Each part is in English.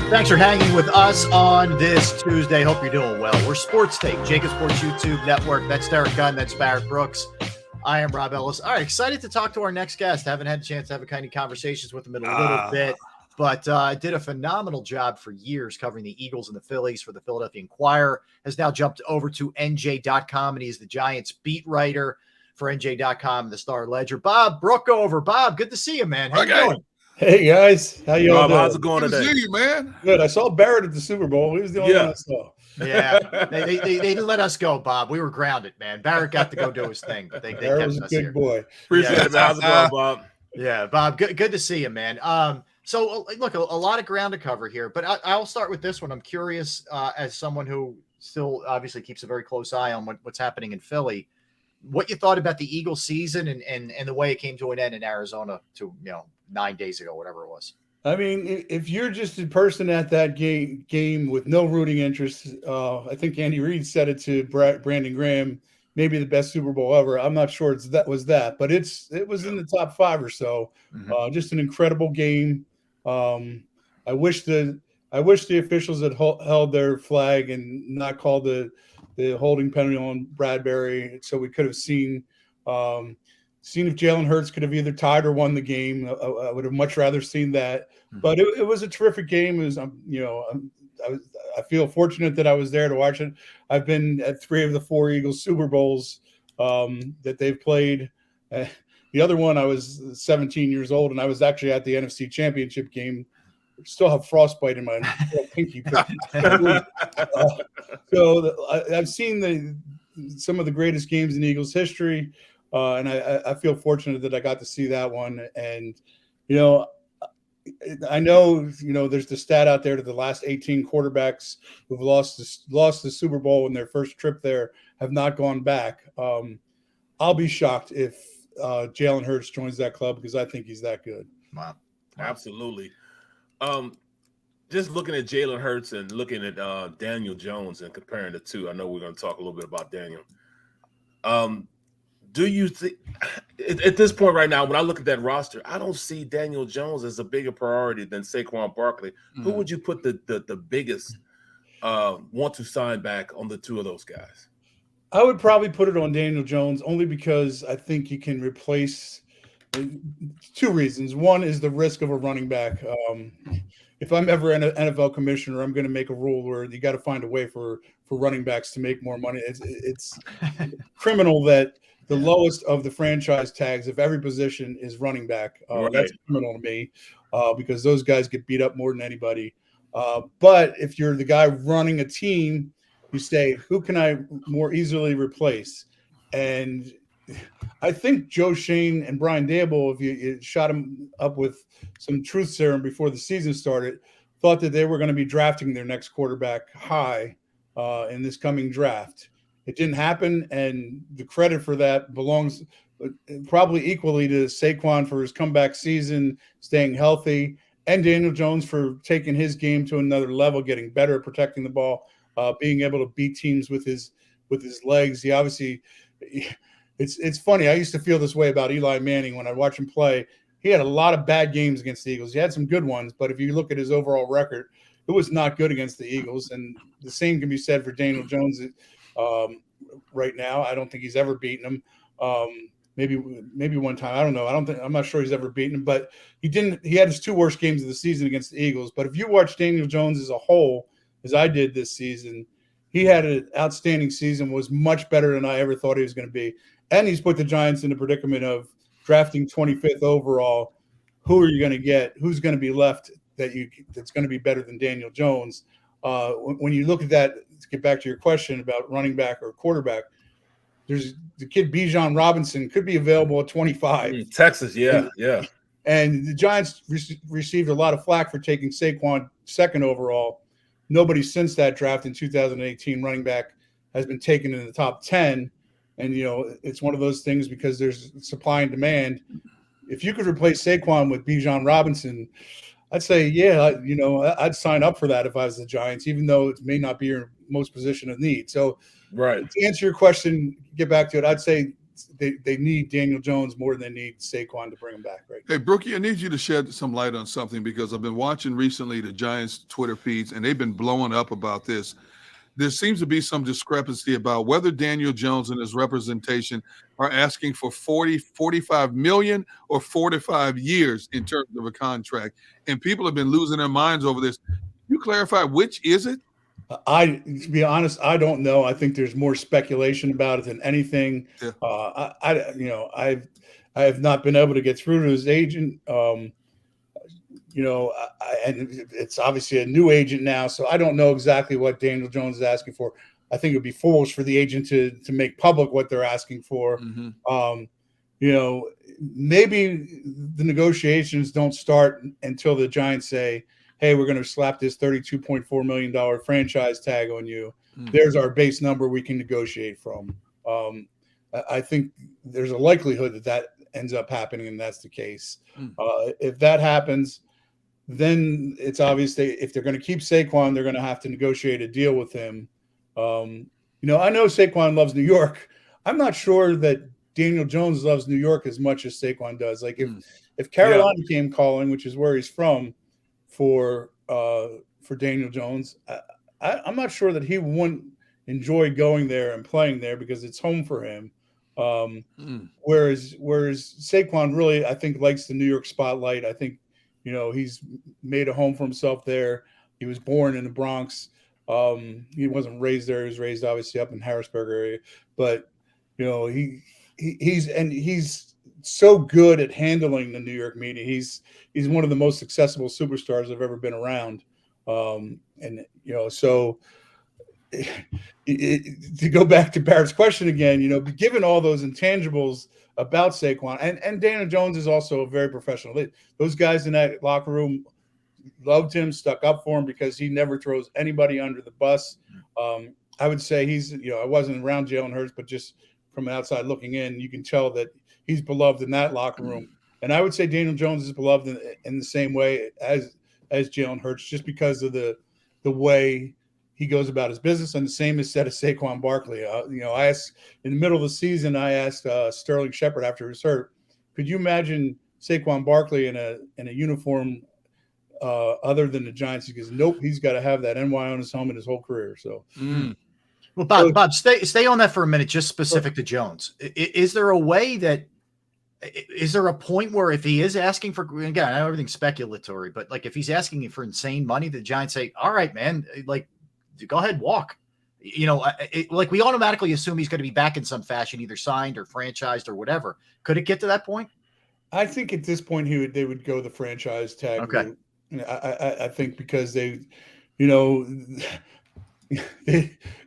Thanks for hanging with us on this Tuesday. Hope you're doing well. We're Sports Take, JAKIB Sports YouTube Network. That's Derek Gunn. That's Barrett Brooks. I am Rob Ellis. All right, excited to talk to our next guest. Haven't had a chance to have a kind of conversations with him in a little bit, but did a phenomenal job for years covering the Eagles and the Phillies for the Philadelphia Inquirer. Has now jumped over to NJ.com, and he's the Giants beat writer for NJ.com and the Star Ledger. Bob Brookover. Bob, good to see you, man. How you doing? Hey guys, how you all doing? How's it going today? Good to see you, man. Good. I saw Barrett at the Super Bowl. He was the only one I saw. Yeah, they didn't let us go, Bob. We were grounded, man. Barrett got to go do his thing, but they kept was a us good here. boy. Appreciate it, man. How's it going, Bob? Yeah, Bob, good to see you, man. So look, a lot of ground to cover here, but I'll start with this one. I'm curious, as someone who still obviously keeps a very close eye on what's happening in Philly, what you thought about the Eagles season and the way it came to an end in Arizona 9 days ago, whatever it was. I mean, if you're just a person at that game with no rooting interest, I think Andy Reid said it to Brandon Graham, maybe the best Super Bowl ever. I'm not sure but it was in the top 5 or so. Just an incredible game. I wish the officials had held their flag and not called the holding penalty on Bradbury, so we could have seen if Jalen Hurts could have either tied or won the game. I would have much rather seen that. But it was a terrific game. It was, I feel fortunate that I was there to watch it. I've been at 3 of the 4 Eagles Super Bowls that they've played. The other one, I was 17 years old, and I was actually at the NFC Championship game. Still have frostbite in my pinky. So I've seen some of the greatest games in Eagles history. And I feel fortunate that I got to see that one. And, I know, there's the stat out there that the last 18 quarterbacks who've lost the Super Bowl in their first trip there have not gone back. I'll be shocked if Jalen Hurts joins that club because I think he's that good. Wow. Absolutely. Just looking at Jalen Hurts and looking at Daniel Jones and comparing the two, I know we're going to talk a little bit about Daniel. Do you think at this point right now, when I look at that roster, I don't see Daniel Jones as a bigger priority than Saquon Barkley. Who would you put the biggest want to sign back on the two of those guys? I would probably put it on Daniel Jones only because I think you can replace 2 reasons. One is the risk of a running back. If I'm ever an NFL commissioner, I'm going to make a rule where you got to find a way for running backs to make more money. It's criminal that the lowest of the franchise tags of every position is running back. Right. That's criminal to me because those guys get beat up more than anybody. But if you're the guy running a team, you say, who can I more easily replace? And I think Joe Shane and Brian Daboll, if you shot him up with some truth serum before the season started, thought that they were going to be drafting their next quarterback high in this coming draft. It didn't happen, and the credit for that belongs probably equally to Saquon for his comeback season, staying healthy, and Daniel Jones for taking his game to another level, getting better at protecting the ball, being able to beat teams with his legs. He obviously – It's funny. I used to feel this way about Eli Manning when I watch him play. He had a lot of bad games against the Eagles. He had some good ones, but if you look at his overall record, it was not good against the Eagles. And the same can be said for Daniel Jones right now. I don't think he's ever beaten him. Maybe one time. I don't know. I'm not sure he's ever beaten him, but he had his 2 worst games of the season against the Eagles. But if you watch Daniel Jones as a whole, as I did this season, he had an outstanding season, was much better than I ever thought he was going to be. And he's put the Giants in the predicament of drafting 25th overall. Who are you going to get? Who's going to be left that's going to be better than Daniel Jones? When you look at that, to get back to your question about running back or quarterback, there's the kid Bijan Robinson could be available at 25. Texas, yeah. And the Giants received a lot of flack for taking Saquon 2nd overall. Nobody since that draft in 2018 running back has been taken in the top 10. And, it's one of those things because there's supply and demand. If you could replace Saquon with Bijan Robinson, I'd say, I'd sign up for that if I was the Giants, even though it may not be your most position of need. So right. To answer your question, get back to it, I'd say they need Daniel Jones more than they need Saquon to bring him back. Right. Hey, Brookie, I need you to shed some light on something because I've been watching recently the Giants Twitter feeds, and they've been blowing up about this. There seems to be some discrepancy about whether Daniel Jones and his representation are asking for 45 million or 45 years in terms of a contract. And people have been losing their minds over this. Can you clarify which is it? To be honest, I don't know. I think there's more speculation about it than anything. Yeah. I have not been able to get through to his agent. And it's obviously a new agent now, so I don't know exactly what Daniel Jones is asking for. I think it would be foolish for the agent to make public what they're asking for. Mm-hmm. Maybe the negotiations don't start until the Giants say, hey, we're going to slap this $32.4 million franchise tag on you. Mm-hmm. There's our base number we can negotiate from. I think there's a likelihood that ends up happening, and that's the case. Mm-hmm. If that happens, then it's obvious if they're going to keep Saquon, they're going to have to negotiate a deal with him. I know Saquon loves New York. I'm not sure that Daniel Jones loves New York as much as Saquon does. Like if Carolina came calling, which is where he's from, for Daniel Jones, I'm not sure that he wouldn't enjoy going there and playing there because it's home for him. Whereas Saquon really, I think, likes the New York spotlight. I think, he's made a home for himself there. He was born in the Bronx. He wasn't raised there. He was raised obviously up in Harrisburg area, but he's so good at handling the New York media. He's one of the most accessible superstars I've ever been around. So to go back to Barrett's question again, given all those intangibles about Saquon, and Daniel Jones is also a very professional. Those guys in that locker room loved him, stuck up for him because he never throws anybody under the bus. I would say I wasn't around Jalen Hurts, but just from outside looking in, you can tell that he's beloved in that locker room. And I would say Daniel Jones is beloved in the same way as Jalen Hurts, just because of the way he goes about his business, and the same is said of Saquon Barkley. I asked in the middle of the season, I asked Sterling Shepard after he was hurt, could you imagine Saquon Barkley in a uniform other than the Giants? He goes, nope, he's got to have that NY on his helmet his whole career. So, Well, Bob, stay on that for a minute, just specific to Jones. Is there a way is there a point where if he is asking for, again, I know everything's speculatory, but like if he's asking for insane money, the Giants say, all right, man, like, go ahead, walk. Like we automatically assume he's going to be back in some fashion, either signed or franchised or whatever. Could it get to that point? I think at this point they would go the franchise tag. Okay. Route. I think because they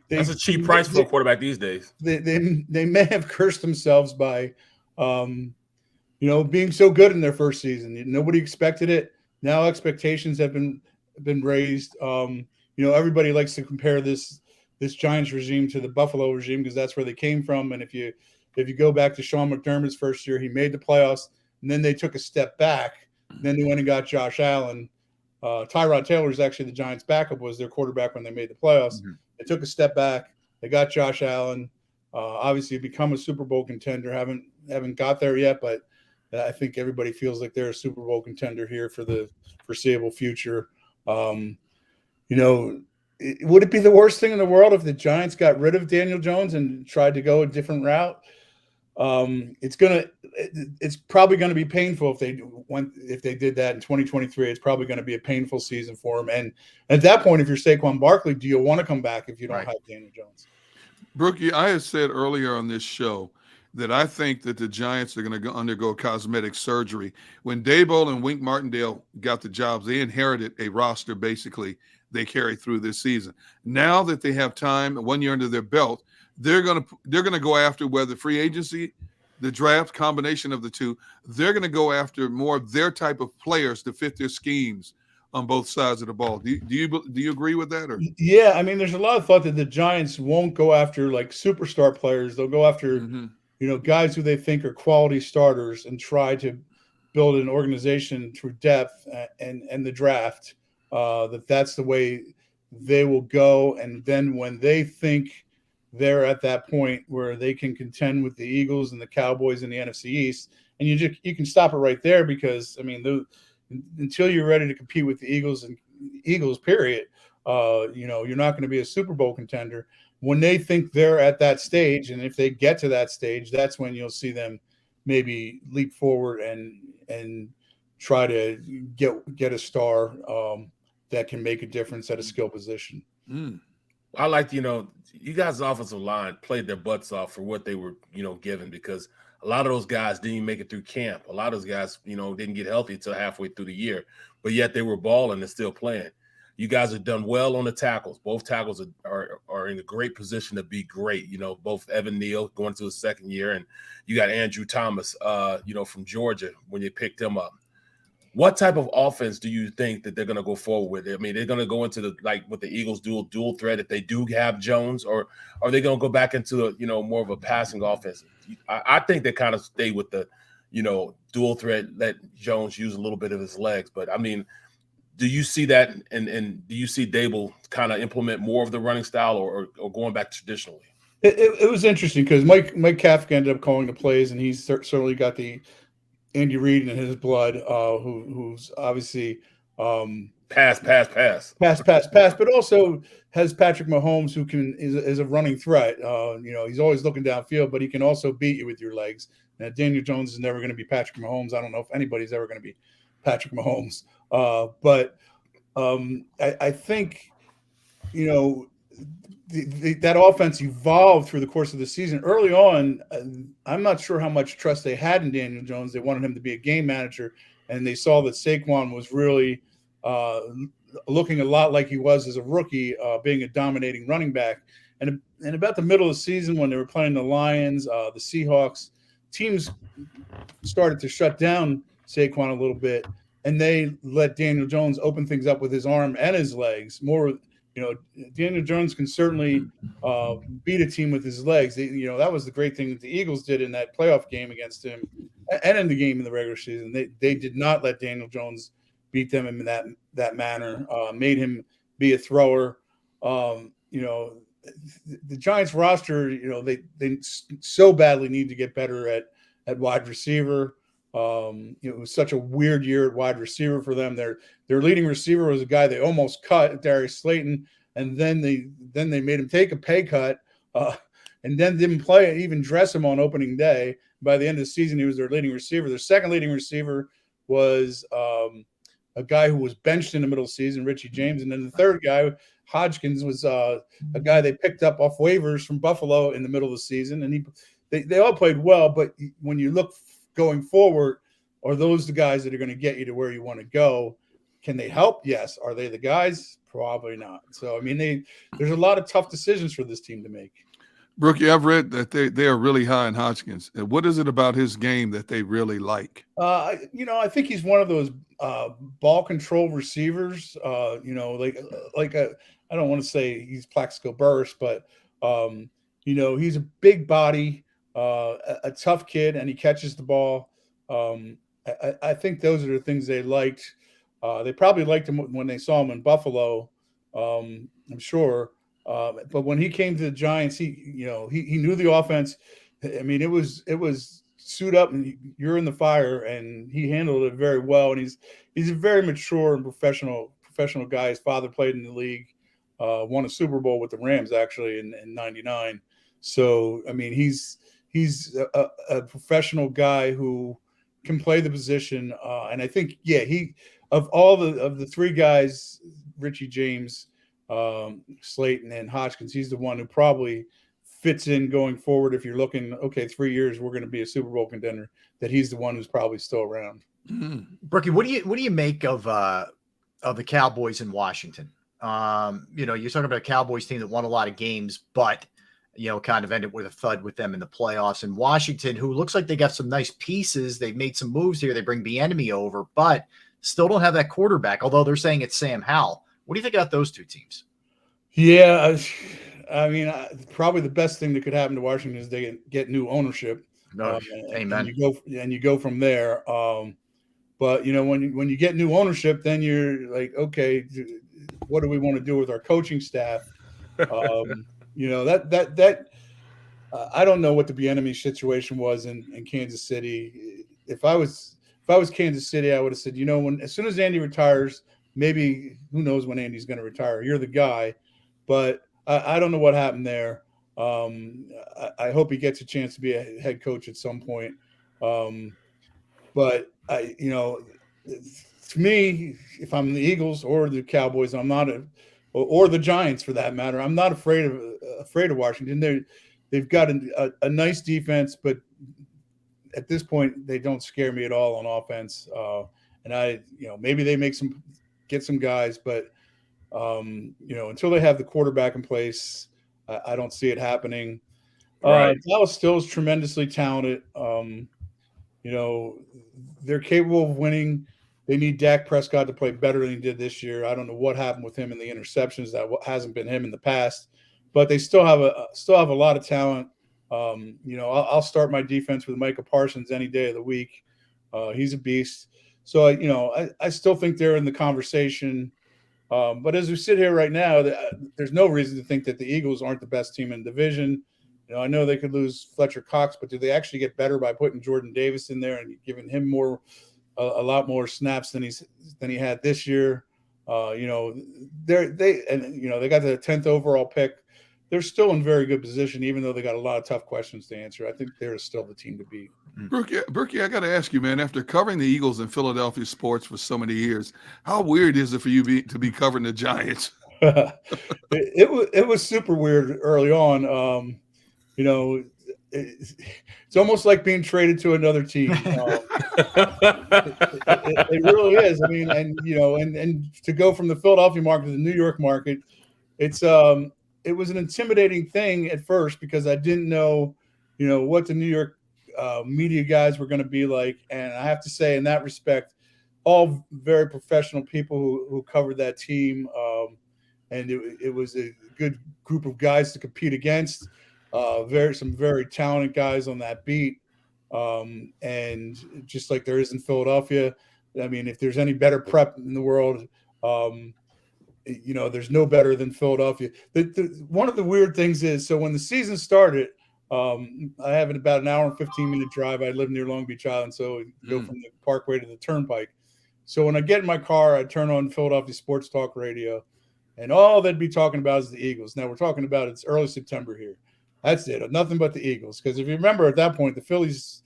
that's a cheap price for a quarterback these days. They may have cursed themselves by, being so good in their first season. Nobody expected it. Now expectations have been raised. Everybody likes to compare this Giants regime to the Buffalo regime because that's where they came from. And if you go back to Sean McDermott's first year, he made the playoffs, and then they took a step back. Then they went and got Josh Allen. Tyrod Taylor is actually the Giants' backup, was their quarterback when they made the playoffs. Mm-hmm. They took a step back. They got Josh Allen. Obviously, become a Super Bowl contender. Haven't got there yet, but I think everybody feels like they're a Super Bowl contender here for the foreseeable future. Would it be the worst thing in the world if the Giants got rid of Daniel Jones and tried to go a different route? It's probably going to be painful if they did that in 2023. It's probably going to be a painful season for them. And at that point, if you're Saquon Barkley, do you want to come back if you don't have Daniel Jones? Brookie, I had said earlier on this show that I think that the Giants are going to undergo cosmetic surgery. When Daboll and Wink Martindale got the jobs, they inherited a roster basically they carried through this season. Now that they have time, 1 year under their belt, they're going to go after whether free agency, the draft, combination of the two. They're going to go after more of their type of players to fit their schemes on both sides of the ball. Do you agree with that? Or? Yeah, I mean, there's a lot of thought that the Giants won't go after like superstar players. They'll go after guys who they think are quality starters and try to build an organization through depth and the draft. That's the way they will go. And then when they think they're at that point where they can contend with the Eagles and the Cowboys in the NFC East. And you can stop it right there because, I mean, until you're ready to compete with the Eagles, period, you're not going to be a Super Bowl contender. When they think they're at that stage, and if they get to that stage, that's when you'll see them maybe leap forward and try to get a star that can make a difference at a skill position. I like, you guys' offensive line played their butts off for what they were, given, because a lot of those guys didn't even make it through camp. A lot of those guys, didn't get healthy until halfway through the year, but yet they were balling and still playing. You guys have done well on the tackles. Both tackles are in a great position to be great. Both Evan Neal going to his second year, and you got Andrew Thomas, from Georgia when you picked him up. What type of offense do you think that they're going to go forward with? I mean, they're going to go into what the Eagles dual threat if they do have Jones, or are they going to go back into more of a passing offense? I think they kind of stay with the, dual threat, let Jones use a little bit of his legs. But I mean, do you see that, and do you see Dable kind of implement more of the running style, or going back traditionally? It was interesting because Mike Kafka ended up calling the plays, and he's certainly got the Andy Reid in his blood, who's obviously pass, but also has Patrick Mahomes, who is a running threat. He's always looking downfield, but he can also beat you with your legs. Now, Daniel Jones is never going to be Patrick Mahomes. I don't know if anybody's ever going to be Patrick Mahomes. But I think, that offense evolved through the course of the season. Early on, I'm not sure how much trust they had in Daniel Jones. They wanted him to be a game manager, and they saw that Saquon was really looking a lot like he was as a rookie, being a dominating running back. And about the middle of the season, when they were playing the Lions, the Seahawks, teams started to shut down Saquon a little bit, and they let Daniel Jones open things up with his arm and his legs more. Daniel Jones can certainly beat a team with his legs. That was the great thing that the Eagles did in that playoff game against him, and in the game in the regular season. They did not let Daniel Jones beat them in that manner. Made him be a thrower. The Giants roster, they so badly need to get better at wide receiver. It was such a weird year at wide receiver for them. Their leading receiver was a guy they almost cut, Darius Slayton, and then they made him take a pay cut, and then didn't play, even dress him on opening day. By the end of the season, he was their leading receiver. Their second leading receiver was a guy who was benched in the middle of the season, Richie James, and then the third guy, Hodgkins, was a guy they picked up off waivers from Buffalo in the middle of the season, and they all played well. But when you look going forward, are those the guys that are going to get you to where you want to go? Can they help? Yes. Are they the guys? Probably not. So, I mean, there's a lot of tough decisions for this team to make. Brookie, I've read that they are really high in Hodgkins. What is it about his game that they really like? I think he's one of those ball control receivers. I don't want to say he's Plaxico Burress, but he's a big body, a tough kid, and he catches the ball. I think those are the things they liked. They probably liked him when they saw him in Buffalo, I'm sure. But when he came to the Giants, he knew the offense. I mean, it was suit up and you're in the fire, and he handled it very well. And he's a very mature and professional guy. His father played in the league, won a Super Bowl with the Rams actually in '99. So I mean, he's a professional guy who can play the position. And I think, he of all the three guys, Richie James, Slayton, and Hodgkins, he's the one who probably fits in going forward. If you're looking, 3 years, we're going to be a Super Bowl contender, that he's the one who's probably still around. Brookie, what do you make of the Cowboys in Washington? You're talking about a Cowboys team that won a lot of games, but kind of ended with a thud with them in the playoffs. In Washington, who looks like they got some nice pieces. They've made some moves here. They bring Bieniemy over, but still don't have that quarterback, although they're saying it's Sam Howell. What do you think about those two teams? Yeah, I mean, probably the best thing that could happen to Washington is they get new ownership. No, amen. And you go from there. But when you get new ownership, then you're like, okay, what do we want to do with our coaching staff? that I don't know what the Bieniemy situation was in Kansas City. If I was Kansas City, I would have said, as soon as Andy retires, maybe who knows when Andy's going to retire. You're the guy, but I don't know what happened there. I hope he gets a chance to be a head coach at some point. But to me, if I'm the Eagles or the Cowboys, or the Giants for that matter, I'm not afraid of Washington. They've got a nice defense, but at this point, they don't scare me at all on offense. And maybe they get some guys, but until they have the quarterback in place, I don't see it happening. Right. Dallas still is tremendously talented. They're capable of winning. They need Dak Prescott to play better than he did this year. I don't know what happened with him in the interceptions. That hasn't been him in the past, but they still have a lot of talent. I'll start my defense with Micah Parsons any day of the week. He's a beast. So I still think they're in the conversation. But as we sit here right now, there's no reason to think that the Eagles aren't the best team in the division. I know they could lose Fletcher Cox, but do they actually get better by putting Jordan Davis in there and giving him a lot more snaps than he had this year? They got the 10th overall pick. They're still in very good position, even though they got a lot of tough questions to answer. I think they're still the team to beat. Brookie, I got to ask you, man, after covering the Eagles and Philadelphia sports for so many years, how weird is it for you to be covering the Giants? It was super weird early on. It's almost like being traded to another team. It really is. I mean, and to go from the Philadelphia market to the New York market, it was an intimidating thing at first because I didn't know, what the New York media guys were going to be like. And I have to say, in that respect, all very professional people who covered that team. And it was a good group of guys to compete against. Some very talented guys on that beat. And just like there is in Philadelphia, I mean, if there's any better prep in the world, there's no better than Philadelphia. One of the weird things is, so when the season started, I have about an hour and 15-minute drive. I live near Long Beach Island, so I go from the Parkway to the Turnpike. So when I get in my car, I turn on Philadelphia Sports Talk Radio, and all they'd be talking about is the Eagles. Now we're talking about it's early September here. That's it. Nothing but the Eagles. Because if you remember at that point, the Phillies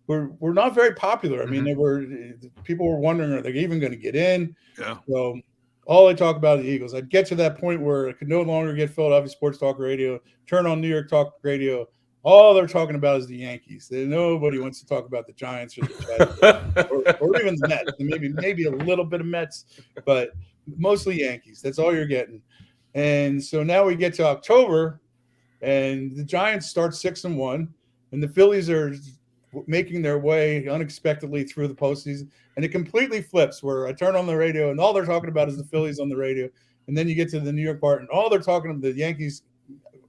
were not very popular. I mean, people were wondering, are they even going to get in? Yeah. So all I talk about is the Eagles. I'd get to that point where I could no longer get Philadelphia Sports Talk Radio, turn on New York Talk Radio. All they're talking about is the Yankees. Nobody wants to talk about the Giants or the Jets or even the Mets. Maybe a little bit of Mets, but mostly Yankees. That's all you're getting. And so now we get to October, and the Giants start 6-1, and the Phillies are making their way unexpectedly through the postseason. And it completely flips where I turn on the radio, and all they're talking about is the Phillies on the radio. And then you get to the New York part, and all they're talking about, the Yankees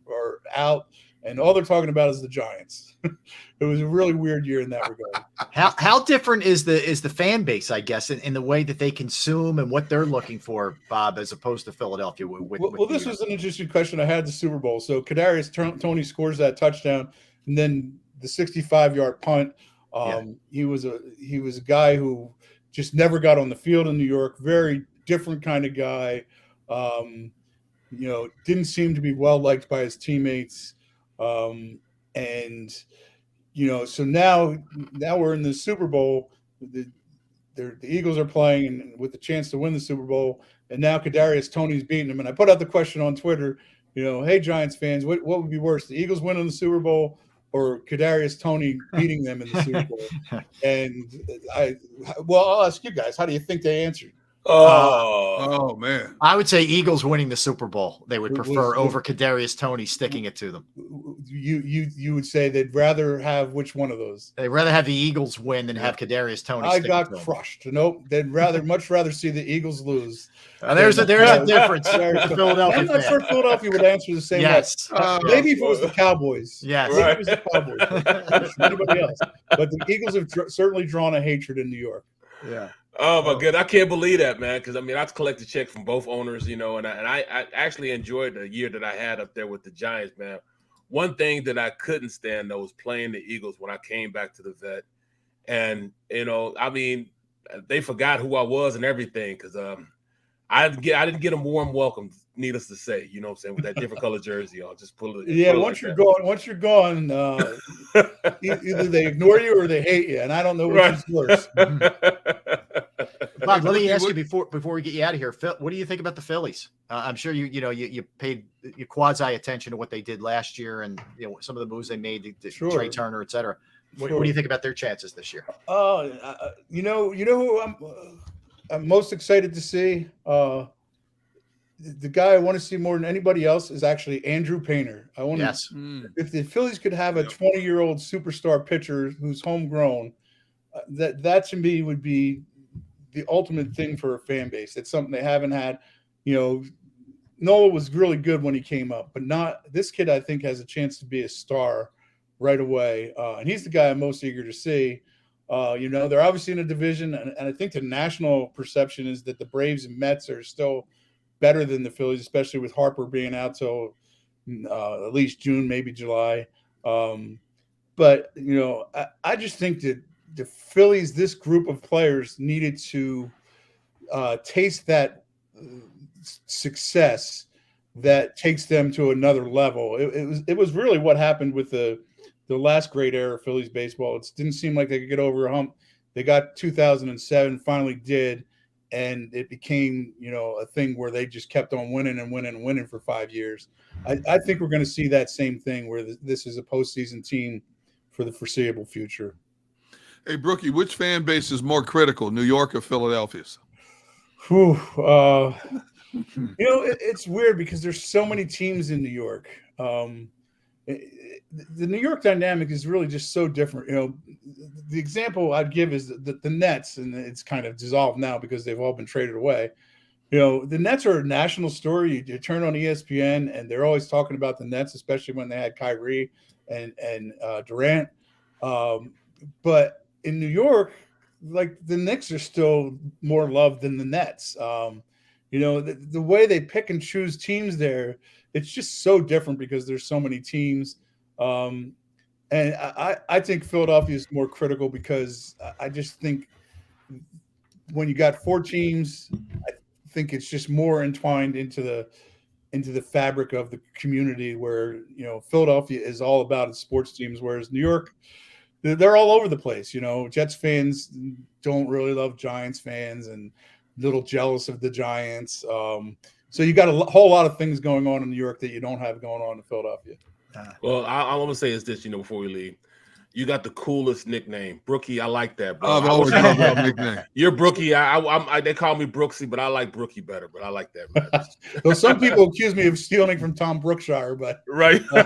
are out, and all they're talking about is the Giants. It was a really weird year in that regard. How different is the fan base, I guess, in the way that they consume and what they're looking for, Bob, as opposed to Philadelphia? This was an interesting question I had at the Super Bowl. So Kadarius Toney scores that touchdown, and then the 65-yard punt. He was a guy who just never got on the field in New York. Very different kind of guy. Didn't seem to be well liked by his teammates. So now we're in the Super Bowl. The Eagles are playing and with the chance to win the Super Bowl, and now Kadarius Toney's beating them. And I put out the question on Twitter, hey Giants fans, what would be worse, the Eagles winning the Super Bowl or Kadarius Toney beating them in the Super Bowl? And I'll ask you guys, how do you think they answered? Oh man, I would say Eagles winning the Super Bowl. They would prefer over Kadarius Toney sticking it to them. You would say they'd rather have which one of those? They'd rather have the Eagles win than have Kadarius Toney. I got crushed. Nope, they'd much rather see the Eagles lose. There's a difference. Philadelphia. I'm not sure Philadelphia would answer the same way. Maybe if it was the Cowboys. Yes, maybe it was the Cowboys. Anybody else? But the Eagles have certainly drawn a hatred in New York. Yeah. Oh my god, I can't believe that, man. Because I mean, I've collected checks from both owners, and I actually enjoyed the year that I had up there with the Giants, man. One thing that I couldn't stand though was playing the Eagles when I came back to the vet, and I mean, they forgot who I was and everything because I didn't get a warm welcome, needless to say. You know what I'm saying, with that different color jersey on. Just pull it. Yeah, pull it once like you're gone, either they ignore you or they hate you, and I don't know which is worse. Bob, let me ask you before we get you out of here, Phil, what do you think about the Phillies? I'm sure you paid your quasi attention to what they did last year, and some of the moves they made to Trey Turner, et cetera. What do you think about their chances this year? You know who I'm most excited to see. The guy I want to see more than anybody else is actually Andrew Painter. I want if the Phillies could have a 20-year-old superstar pitcher who's homegrown, that to me would be the ultimate thing for a fan base. It's something they haven't had. Nola was really good when he came up, but not this kid. I think has a chance to be a star right away, and he's the guy I'm most eager to see. They're obviously in a division, and I think the national perception is that the Braves and Mets are still better than the Phillies, especially with Harper being out till at least June, maybe July. But I just think that the Phillies, this group of players, needed to taste that success that takes them to another level. It was really what happened with the last great era of Phillies baseball. It didn't seem like they could get over a hump. They got 2007, finally did, and it became a thing where they just kept on winning and winning and winning for 5 years. I think we're going to see that same thing where this is a postseason team for the foreseeable future. Hey, Brookie, which fan base is more critical, New York or Philadelphia's? It's weird because there's so many teams in New York. The New York dynamic is really just so different. The example I'd give is the Nets, and it's kind of dissolved now because they've all been traded away. The Nets are a national story. You turn on ESPN, and they're always talking about the Nets, especially when they had Kyrie and Durant. But in New York, like the Knicks are still more loved than the Nets. The way they pick and choose teams there, it's just so different because there's so many teams. And I think Philadelphia is more critical because I just think when you got 4 teams, I think it's just more entwined into the fabric of the community where, Philadelphia is all about its sports teams, whereas New York, they're all over the place. Jets fans don't really love Giants fans and a little jealous of the Giants. So you got a whole lot of things going on in New York that you don't have going on in Philadelphia. Well, I want to say is this, before we leave. You got the coolest nickname, Brookie. I like that, bro. I've always loved that nickname. You're Brookie. They call me Brooksy, but I like Brookie better. But I like that, man. Well, some people accuse me of stealing from Tom Brookshire, but right. I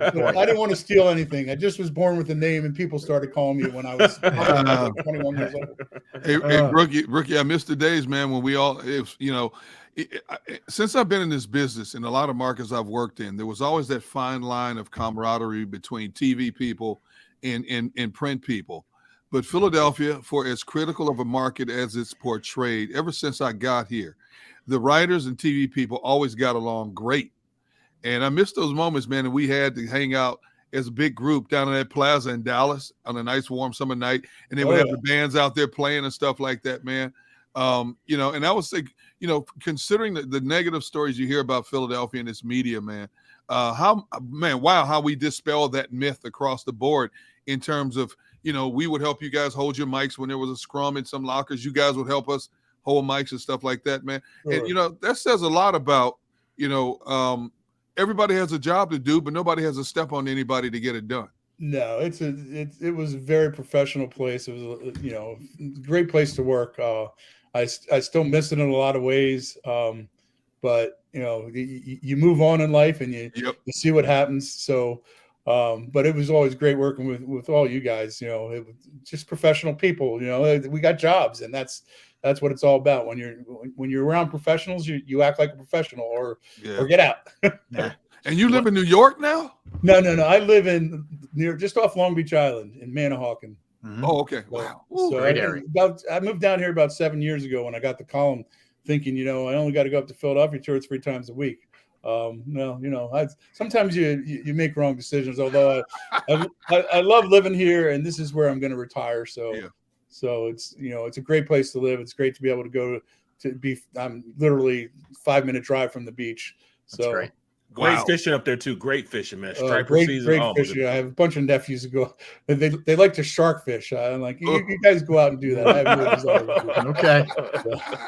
didn't want to steal anything. I just was born with a name, and people started calling me when I was 21 years old. Hey, Brookie, I miss the days, man, when we all, since I've been in this business, in a lot of markets I've worked in, there was always that fine line of camaraderie between TV people and print people. But Philadelphia, for as critical of a market as it's portrayed, ever since I got here, the writers and TV people always got along great. And I miss those moments, man, that we had to hang out as a big group down in that plaza in Dallas on a nice warm summer night, and they would have the bands out there playing and stuff like that, man. And I was thinking, considering the negative stories you hear about Philadelphia and its media, man, how we dispel that myth across the board in terms of, we would help you guys hold your mics when there was a scrum in some lockers. You guys would help us hold mics and stuff like that, man. Sure. And, that says a lot about, everybody has a job to do, but nobody has a step on anybody to get it done. No, it was a very professional place. It was, a great place to work. I still miss it in a lot of ways. But you move on in life and you see what happens. So, but it was always great working with all you guys, it was just professional people, we got jobs, and that's what it's all about. When you're around professionals, you act like a professional or get out. Yeah. And you live in New York now? No. I live just off Long Beach Island in Manahawkin. Oh, okay. So, Wow. so great area. I moved down here about 7 years ago when I got the column, thinking, I only got to go up to Philadelphia 2 or 3 times a week. No, sometimes you make wrong decisions. Although I love living here, and this is where I'm going to retire. So it's a great place to live. It's great to be able to go to be. I'm literally 5-minute drive from the beach. That's great. Great fishing up there too. Great fishing, man. Striper Great season. fishing. I have a bunch of nephews who go. They like to shark fish. I'm like, you guys go out and do that. I have no desire to do that. Okay.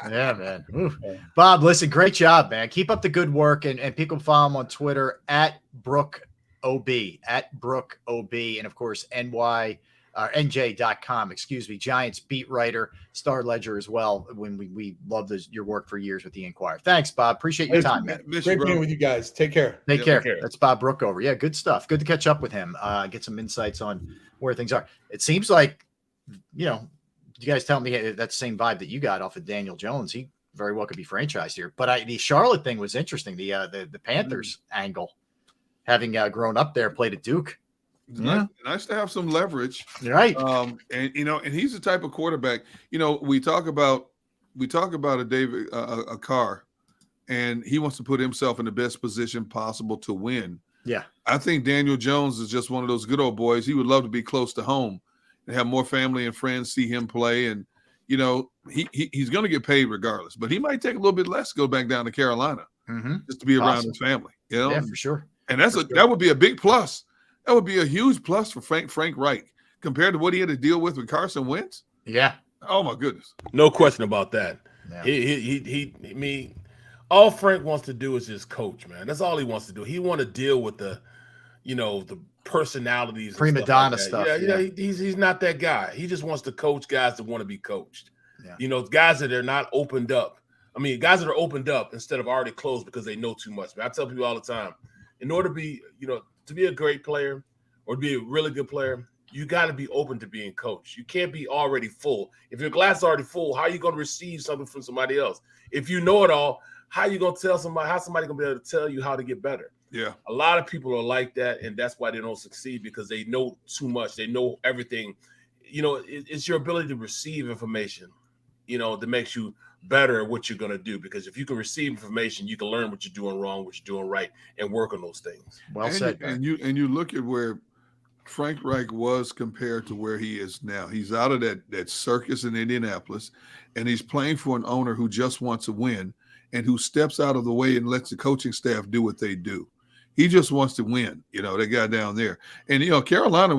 Yeah, man. Ooh. Bob, listen, great job, man. Keep up the good work, and people follow him on Twitter at Brookob, and of course NJ.com, Giants beat writer, Star Ledger as well. When we love your work for years with the Inquirer. Thanks, Bob. Appreciate your time, man. Great being with you guys. Take care. Take care. That's Bob Brookover. Yeah, good stuff. Good to catch up with him. Get some insights on where things are. It seems like, you guys tell me that's the same vibe that you got off of Daniel Jones. He very well could be franchised here. But the Charlotte thing was interesting. The Panthers angle, having grown up there, played at Duke. Nice to have some leverage, right? And he's the type of quarterback. We talk about a David a Carr, and he wants to put himself in the best position possible to win. Yeah, I think Daniel Jones is just one of those good old boys. He would love to be close to home and have more family and friends see him play. And he's going to get paid regardless, but he might take a little bit less to go back down to Carolina just to be around his family. Yeah, for sure. And that would be a big plus. That would be a huge plus for Frank Reich compared to what he had to deal with Carson Wentz. Yeah. Oh my goodness. No question about that. Yeah. All Frank wants to do is just coach, man. That's all he wants to do. He want to deal with the personalities, prima donna stuff. Yeah, he's not that guy. He just wants to coach guys that want to be coached. Yeah. Guys that are not opened up. I mean, guys that are opened up instead of already closed because they know too much. Man, I tell people all the time, in order to be, to be a great player or to be a really good player, you got to be open to being coached. You can't be already full. If your glass is already full, how are you going to receive something from somebody else? If you know it all, how are you going to tell somebody, how somebody going to be able to tell you how to get better? Yeah. A lot of people are like that, and that's why they don't succeed, because they know too much. They know everything. It's your ability to receive information, that makes you better at what you're going to do, because if you can receive information, you can learn what you're doing wrong, what you're doing right, and work on those things. Well said. And you look at where Frank Reich was compared to where he is now. He's out of that circus in Indianapolis, and he's playing for an owner who just wants to win and who steps out of the way and lets the coaching staff do what they do. He just wants to win, that guy down there. And, Carolina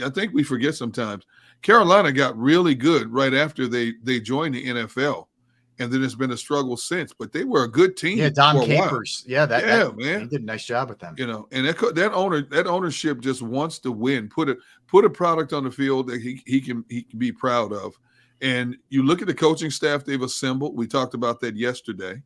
I think we forget sometimes, Carolina got really good right after they joined the NFL. And then it's been a struggle since, but they were a good team. Yeah, Don Capers. Yeah, man, he did a nice job with them. And that ownership just wants to win. Put a product on the field that he can be proud of. And you look at the coaching staff they've assembled. We talked about that yesterday.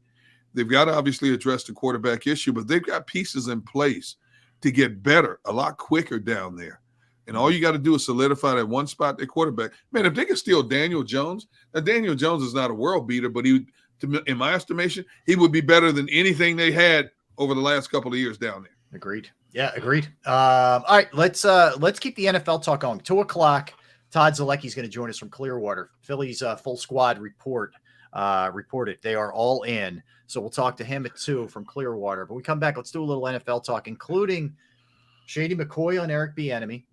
They've got to obviously address the quarterback issue, but they've got pieces in place to get better a lot quicker down there. And all you got to do is solidify that one spot, their quarterback. Man, if they can steal Daniel Jones, now Daniel Jones is not a world beater, but in my estimation, he would be better than anything they had over the last couple of years down there. Agreed. Yeah, agreed. All right, let's keep the NFL talk going. 2:00. Todd Zalecki's going to join us from Clearwater. Philly's full squad reported they are all in. So we'll talk to him at 2 from Clearwater. But we come back, let's do a little NFL talk, including Shady McCoy on Eric Bieniemy,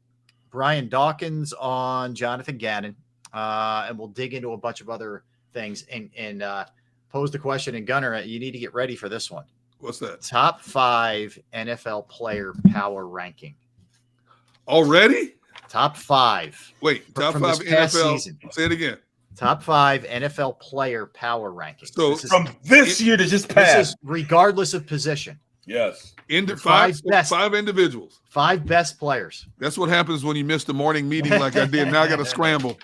Brian Dawkins on Jonathan Gannon, and we'll dig into a bunch of other things and pose the question. And Gunner, you need to get ready for this one. What's that? Top 5 NFL player power ranking. Already? Top 5. Wait, top 5 NFL. Season. Say it again. Top 5 NFL player power rankings. So from this year to just pass. This is regardless of position. Yes. Five individuals. 5 best players. That's what happens when you miss the morning meeting like I did. Now I got to scramble.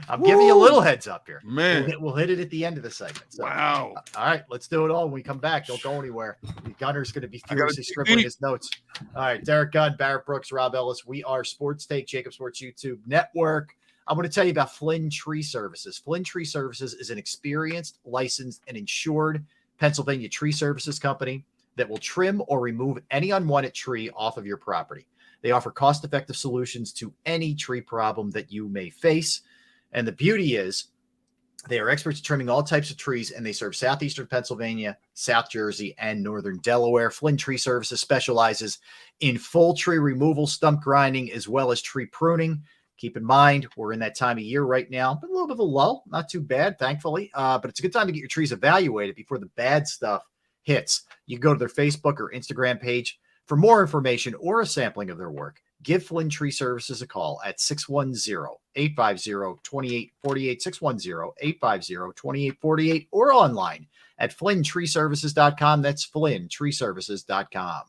I'm giving you a little heads up here. Man. We'll hit it at the end of the segment. So, wow. All right, let's do it all. When we come back, don't go anywhere. Gunner's going to be furiously scribbling his notes. All right, Derek Gunn, Barrett Brooks, Rob Ellis. We are Sports Take, JAKIB Sports YouTube Network. I'm going to tell you about Flynn Tree Services. Flynn Tree Services is an experienced, licensed, and insured Pennsylvania tree services company that will trim or remove any unwanted tree off of your property. They offer cost-effective solutions to any tree problem that you may face. And the beauty is they are experts at trimming all types of trees, and they serve southeastern Pennsylvania, South Jersey, and northern Delaware. Flynn Tree Services specializes in full tree removal, stump grinding, as well as tree pruning. Keep in mind, we're in that time of year right now, but a little bit of a lull. Not too bad, thankfully. But it's a good time to get your trees evaluated before the bad stuff hits. You can go to their Facebook or Instagram page for more information or a sampling of their work. Give Flynn Tree Services a call at 610-850-2848, 610-850-2848, or online at flynntreeservices.com. That's flynntreeservices.com.